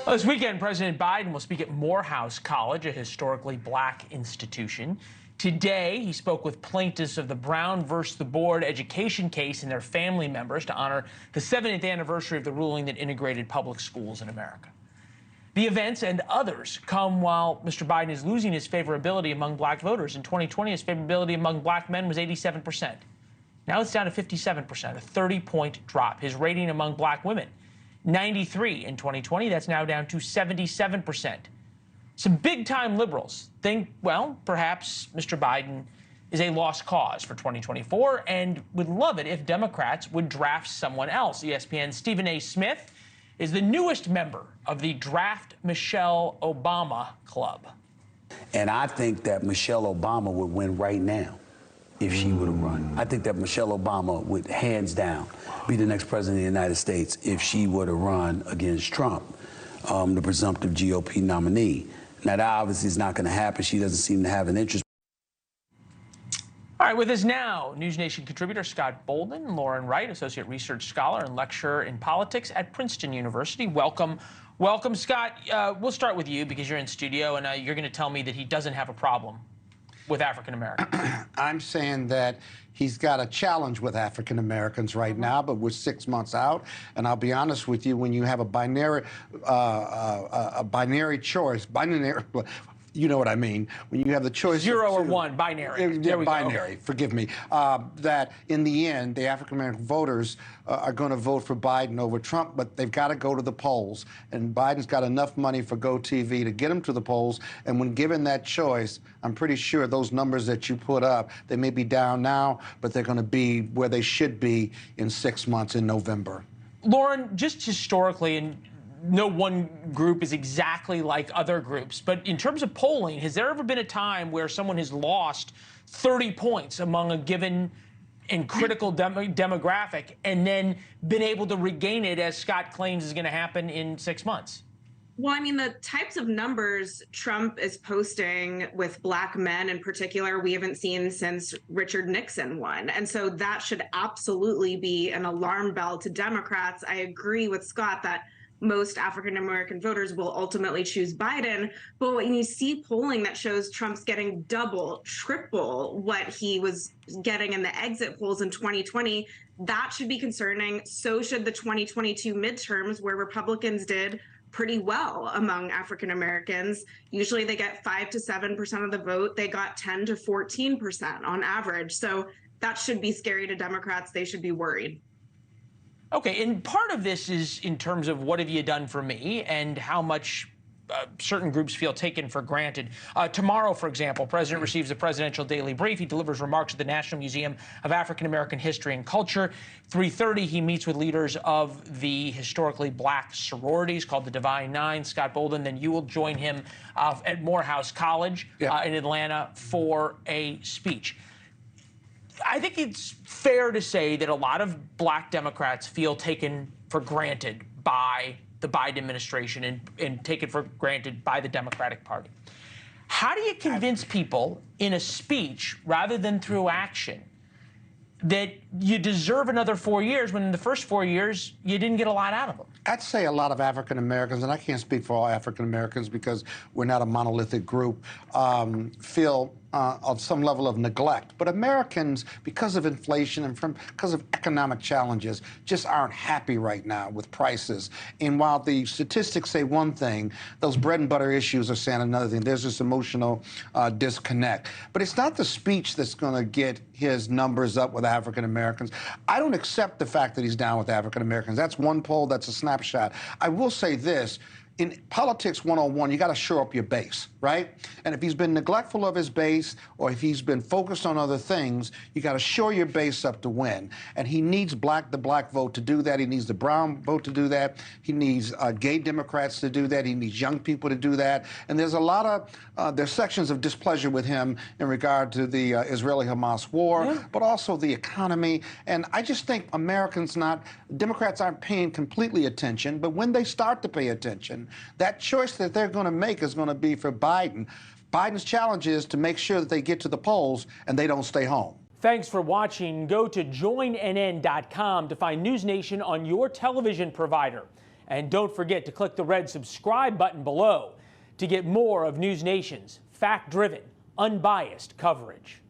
Well, this weekend, President Biden will speak at Morehouse College, a historically black institution. Today, he spoke with plaintiffs of the Brown versus the Board education case and their family members to honor the 70th anniversary of the ruling that integrated public schools in America. The events and others come while Mr. Biden is losing his favorability among black voters. In 2020, his favorability among black men was 87%. Now it's down to 57%, a 30-point drop. His rating among black women, 93 in 2020. That's now down to 77%. Some big-time liberals think, well, perhaps Mr. Biden is a lost cause for 2024 and would love it if Democrats would draft someone else. ESPN's Stephen A. Smith is the newest member of the Draft Michelle Obama Club. And I think that Michelle Obama would win right now if she would have run. I think that Michelle Obama would, hands down, be the next president of the United States if she were to run against Trump, the presumptive GOP nominee. Now, that obviously is not going to happen. She doesn't seem to have an interest. All right, with us now, NewsNation contributor Scott Bolden, Lauren Wright, associate research scholar and lecturer in politics at Princeton University. Welcome. Welcome, Scott. We'll start with you because you're in studio, and you're going to tell me that he doesn't have a problem with African Americans. I'm saying that he's got a challenge with African Americans right now, but we're 6 months out. And I'll be honest with you, when you have a binary choice, you know what I mean. When you have the choice 0 or 1, binary. Yeah, binary, forgive me. That in the end, the African-American voters are going to vote for Biden over Trump, but they've got to go to the polls. And Biden's got enough money for GoTV to get them to the polls. And when given that choice, I'm pretty sure those numbers that you put up, they may be down now, but they're going to be where they should be in 6 months in November. Lauren, just historically, and no one group is exactly like other groups, but in terms of polling, has there ever been a time where someone has lost 30 points among a given and critical demographic and then been able to regain it, as Scott claims is going to happen in 6 months? Well, I mean, the types of numbers Trump is posting with black men in particular, we haven't seen since Richard Nixon won. And so that should absolutely be an alarm bell to Democrats. I agree with Scott that most African-American voters will ultimately choose Biden. But when you see polling that shows Trump's getting double, triple what he was getting in the exit polls in 2020, that should be concerning. So should the 2022 midterms, where Republicans did pretty well among African-Americans. Usually they get 5 to 7% of the vote. They got 10 to 14% on average. So that should be scary to Democrats. They should be worried. Okay, and part of this is in terms of what have you done for me and how much certain groups feel taken for granted. Tomorrow, for example, President receives the Presidential Daily Brief. He delivers remarks at the National Museum of African American History and Culture. 3:30, he meets with leaders of the historically black sororities called the Divine Nine. Scott Bolden, then you will join him at Morehouse College in Atlanta for a speech. I think it's fair to say that a lot of black Democrats feel taken for granted by the Biden administration and taken for granted by the Democratic Party. How do you convince people in a speech rather than through action that you deserve another 4 years when in the first 4 years you didn't get a lot out of them? I'd say a lot of African Americans, and I can't speak for all African Americans because we're not a monolithic group, feel of some level of neglect. But Americans, because of inflation and because of economic challenges, just aren't happy right now with prices. And while the statistics say one thing, those bread and butter issues are saying another thing. There's this emotional disconnect. But it's not the speech that's going to get his numbers up with African Americans. I don't accept the fact that he's down with African Americans. That's one poll, that's a snapshot. I will say this. In politics 101, you got to shore up your base, right? And if he's been neglectful of his base or if he's been focused on other things, you got to shore your base up to win. And he needs the black vote to do that. He needs the brown vote to do that. He needs gay Democrats to do that. He needs young people to do that. And there's a lot of, there's sections of displeasure with him in regard to the Israeli-Hamas war, but also the economy. And I just think Democrats aren't paying completely attention, but when they start to pay attention, that choice that they're going to make is going to be for Biden. Biden's challenge is to make sure that they get to the polls and they don't stay home. Thanks for watching. Go to joinnn.com to find NewsNation on your television provider. And don't forget to click the red subscribe button below to get more of NewsNation's fact-driven, unbiased coverage.